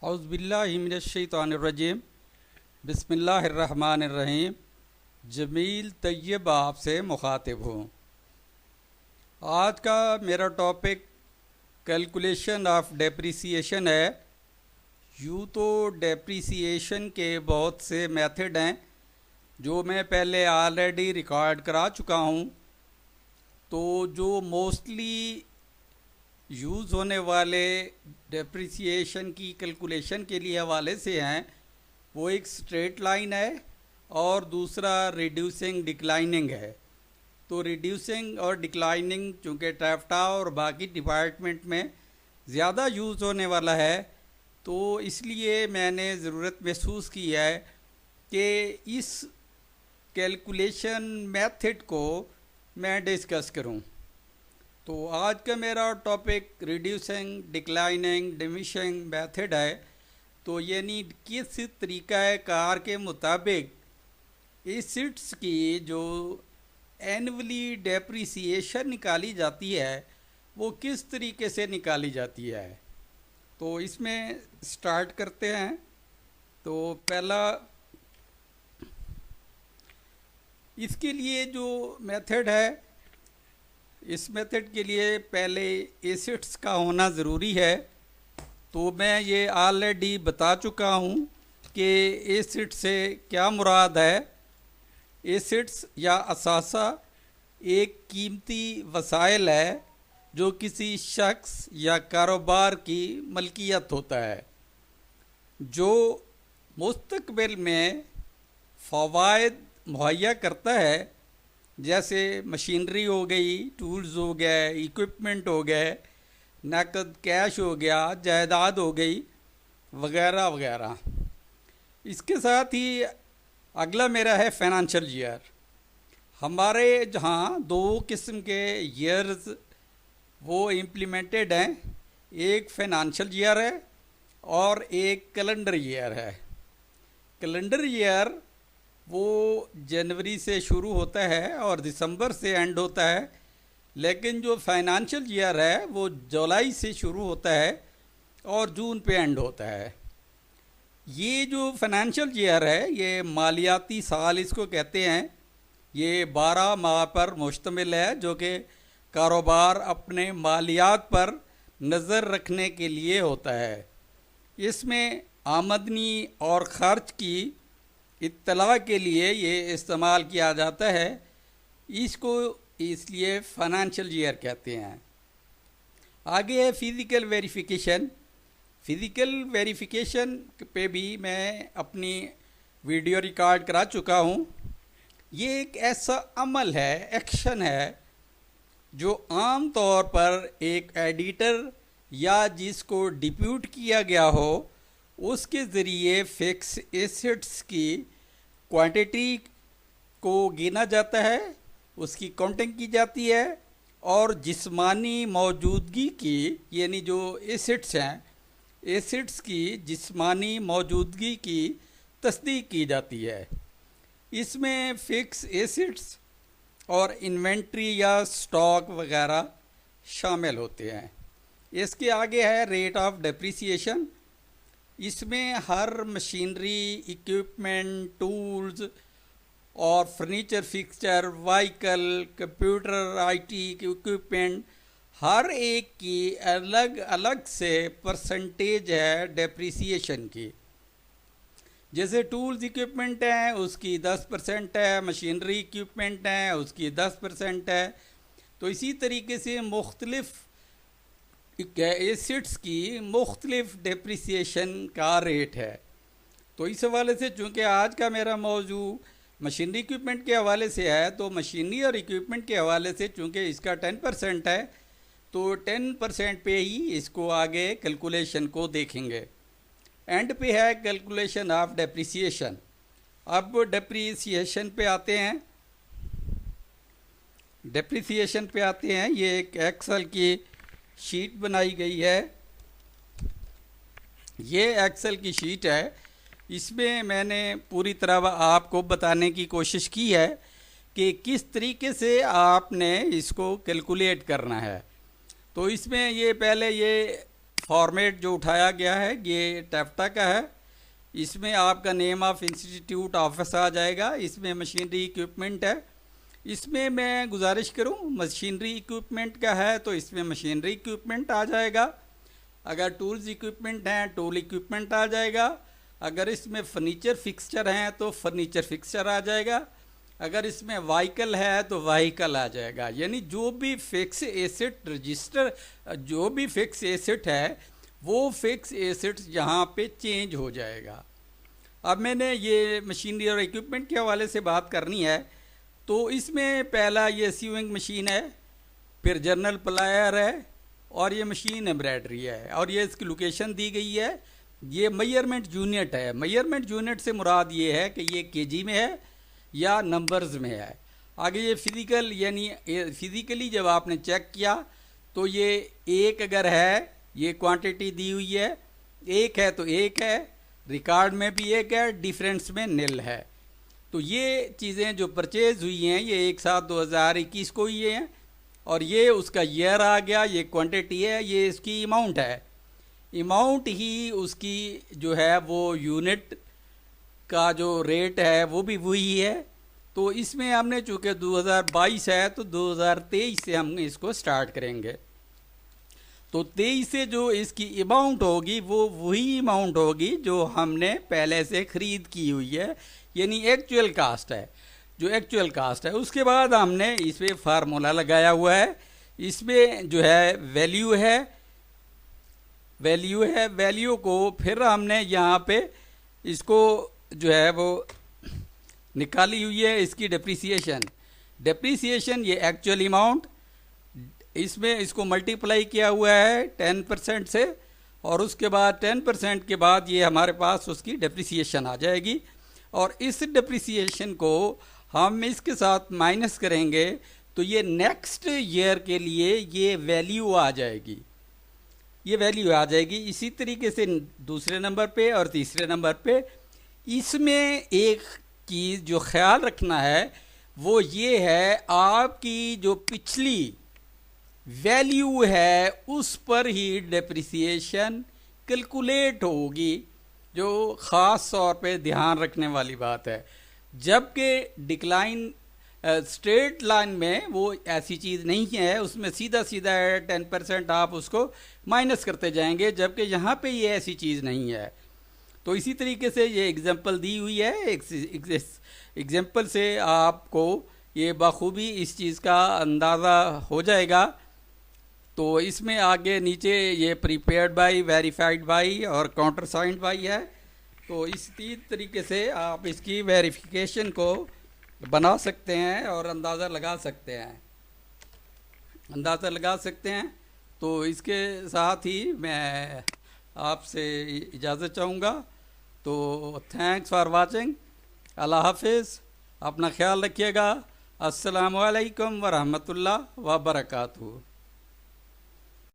औज़ुबिल्लाहिमिनश्शैतानिर्रजीम बिस्मिल्लाहिर्रहमानिर्रहीम। जमील तैयब आपसे मुखातिब हूँ। आज का मेरा टॉपिक कैलकुलेशन ऑफ डेप्रिसिएशन है। यूँ तो डेप्रिसिएशन के बहुत से मेथड हैं जो मैं पहले ऑलरेडी रिकॉर्ड करा चुका हूँ। तो जो मोस्टली यूज़ होने वाले डेप्रिसिएशन की कैलकुलेशन के लिए हवाले से हैं, वो एक स्ट्रेट लाइन है और दूसरा रिड्यूसिंग डिक्लाइनिंग है। तो रिड्यूसिंग और डिक्लाइनिंग चूँकि टैफ्टा और बाकी डिपार्टमेंट में ज़्यादा यूज़ होने वाला है, तो इसलिए मैंने ज़रूरत महसूस की है कि इस कैलकुलेशन मेथड को मैं डिस्कस करूं। तो आज का मेरा topic reducing declining diminishing method है। तो यानी किस तरीक़ाकार के मुताबिक एसिड्स की जो एनुअली डेप्रिसिएशन निकाली जाती है वो किस तरीके से निकाली जाती है। तो इसमें स्टार्ट करते हैं। तो पहला इसके लिए जो मेथड है, इस मेथड के लिए पहले एसिड्स का होना ज़रूरी है। तो मैं ये ऑलरेडी बता चुका हूँ कि एसिड से क्या मुराद है। एसिड्स या असासा एक कीमती वसाइल है जो किसी शख्स या कारोबार की मलकियत होता है, जो मुस्तकबिल में फ़वाइद मुहैया करता है, जैसे मशीनरी हो गई, टूल्स हो गए, इक्विपमेंट हो गए, नकद कैश हो गया, जायदाद हो गई, वगैरह वगैरह। इसके साथ ही अगला मेरा है फाइनेंशियल ईयर। हमारे जहाँ दो किस्म के ईयर्स वो इम्प्लीमेंटेड हैं, एक फाइनेंशियल ईयर है और एक कैलेंडर ईयर है। कैलेंडर ईयर वो जनवरी से शुरू होता है और दिसंबर से एंड होता है, लेकिन जो फाइनेंशियल ईयर है वो जुलाई से शुरू होता है और जून पे एंड होता है। ये जो फाइनेंशियल ईयर है ये मालियाती साल इसको कहते हैं। ये 12 माह पर मुश्तमिल है जो कि कारोबार अपने मालियात पर नज़र रखने के लिए होता है। इसमें आमदनी और ख़र्च की इत्तला के लिए ये इस्तेमाल किया जाता है। इसको इसलिए फाइनेंशियल ईयर कहते हैं। आगे है फ़िज़िकल वेरिफिकेशन। फ़िज़िकल वेरिफिकेशन पे भी मैं अपनी वीडियो रिकॉर्ड करा चुका हूँ। ये एक ऐसा अमल है, एक्शन है, जो आम तौर पर एक एडिटर या जिसको डिप्यूट किया गया हो उसके ज़रिए फिक्स एसिड्स की क्वांटिटी को गिना जाता है, उसकी काउंटिंग की जाती है और जिस्मानी मौजूदगी की, यानी जो एसिड्स हैं, एसिड्स की जिस्मानी मौजूदगी की तस्दीक की जाती है। इसमें फिक्स एसिड्स और इन्वेंट्री या स्टॉक वगैरह शामिल होते हैं। इसके आगे है रेट ऑफ डेप्रिसिएशन। इसमें हर मशीनरी, इक्विपमेंट, टूल्स और furniture fixture, vehicle, computer, IT equipment, हर एक की अलग अलग से परसेंटेज है डेप्रिसिएशन की। जैसे टूल्स इक्विपमेंट हैं उसकी 10% है, मशीनरी इक्विपमेंट हैं उसकी 10% है। तो इसी तरीके से मुख्तलिफ एसिड्स की मुख्तलिफ डेप्रिसिएशन का रेट है। तो इस हवाले से चूँकि आज का मेरा मौजू मशीनरी इक्विपमेंट के हवाले से है, तो मशीनरी और इक्विपमेंट के हवाले से चूँकि इसका 10% है, तो 10% पे ही इसको आगे कैलकुलेशन को देखेंगे। एंड पे है कैलकुलेशन ऑफ डेप्रिसिएशन। अब डेप्रिसिएशन पे आते हैं। डेप्रिसिएशन पे आते हैं। ये एक एक्सेल की शीट बनाई गई है। ये एक्सेल की शीट है। इसमें मैंने पूरी तरह आपको बताने की कोशिश की है कि किस तरीके से आपने इसको कैलकुलेट करना है। तो इसमें ये पहले ये फॉर्मेट जो उठाया गया है ये टैफ्टा का है। इसमें आपका नेम ऑफ इंस्टीट्यूट ऑफिस आ जाएगा, इसमें मशीनरी इक्विपमेंट है। इसमें मैं गुजारिश करूं, मशीनरी इक्विपमेंट का है तो इसमें मशीनरी इक्विपमेंट आ जाएगा। अगर टूल्स इक्विपमेंट हैं टूल इक्विपमेंट आ जाएगा। अगर इसमें फर्नीचर फिक्सचर हैं तो फर्नीचर फिक्सचर आ जाएगा। अगर इसमें व्हीकल है तो व्हीकल आ जाएगा। यानी जो भी फिक्स एसेट रजिस्टर, जो भी फिक्स एसेट है वो फिक्स एसेट यहाँ पे चेंज हो जाएगा। अब मैंने ये मशीनरी और इक्विपमेंट के हवाले से बात करनी है। तो इसमें पहला ये सीविंग मशीन है, फिर जर्नल प्लायर है और ये मशीन एम्ब्रॉयडरी है और ये इसकी लोकेशन दी गई है। ये मेजरमेंट यूनिट है। मेजरमेंट यूनिट से मुराद ये है कि ये केजी में है या नंबर्स में है। आगे ये फिज़िकल, यानी फिज़िकली जब आपने चेक किया तो ये एक अगर है, ये क्वांटिटी दी हुई है, एक है तो एक है, रिकॉर्ड में भी एक है, डिफरेंस में निल है। तो ये चीज़ें जो परचेज हुई हैं ये 1/7/2021 को ही हैं और ये उसका ईयर आ गया, ये क्वांटिटी है, ये इसकी अमाउंट है। अमाउंट ही उसकी जो है वो यूनिट का जो रेट है वो भी वही है। तो इसमें हमने चूँकि 2022 है तो 2023 से हम इसको स्टार्ट करेंगे। तो 23 से जो इसकी अमाउंट होगी वो वही अमाउंट होगी जो हमने पहले से ख़रीद की हुई है, यानी एक्चुअल कास्ट है, जो एक्चुअल कास्ट है। उसके बाद हमने इसमें फार्मूला लगाया हुआ है। इसमें जो है वैल्यू है, वैल्यू को फिर हमने यहाँ पे इसको जो है वो निकाली हुई है। इसकी डेप्रीसिएशन ये एक्चुअल अमाउंट, इसमें इसको मल्टीप्लाई किया हुआ है 10% से और उसके बाद 10% के बाद ये हमारे पास उसकी डेप्रीसिएशन आ जाएगी और इस डेप्रीसिएशन को हम इसके साथ माइनस करेंगे तो ये नेक्स्ट ईयर के लिए ये वैल्यू आ जाएगी, ये वैल्यू आ जाएगी। इसी तरीके से दूसरे नंबर पे और तीसरे नंबर पे। इसमें एक चीज़ जो ख्याल रखना है वो ये है, आपकी जो पिछली वैल्यू है उस पर ही डेप्रिसिएशन कैलकुलेट होगी, जो ख़ास तौर पे ध्यान रखने वाली बात है। जबकि डिक्लाइन स्ट्रेट लाइन में वो ऐसी चीज़ नहीं है, उसमें सीधा सीधा 10% आप उसको माइनस करते जाएंगे, जबकि यहाँ पे ये ऐसी चीज़ नहीं है। तो इसी तरीके से ये एग्जांपल दी हुई है, एग्जांपल से आपको ये बखूबी इस चीज़ का अंदाज़ा हो जाएगा। तो इसमें आगे नीचे ये प्रीपेयर्ड बाई, वेरीफाइड बाई और काउंटर साइंड बाई है। तो इसी तरीके से आप इसकी वेरिफिकेशन को बना सकते हैं और अंदाज़ा लगा सकते हैं। तो इसके साथ ही मैं आपसे इजाज़त चाहूँगा। तो थैंक्स फॉर वाचिंग। अल्लाह हाफिज़, अपना ख्याल रखिएगा। अस्सलामु अलैकुम व रहमतुल्लाह व बरकातहू।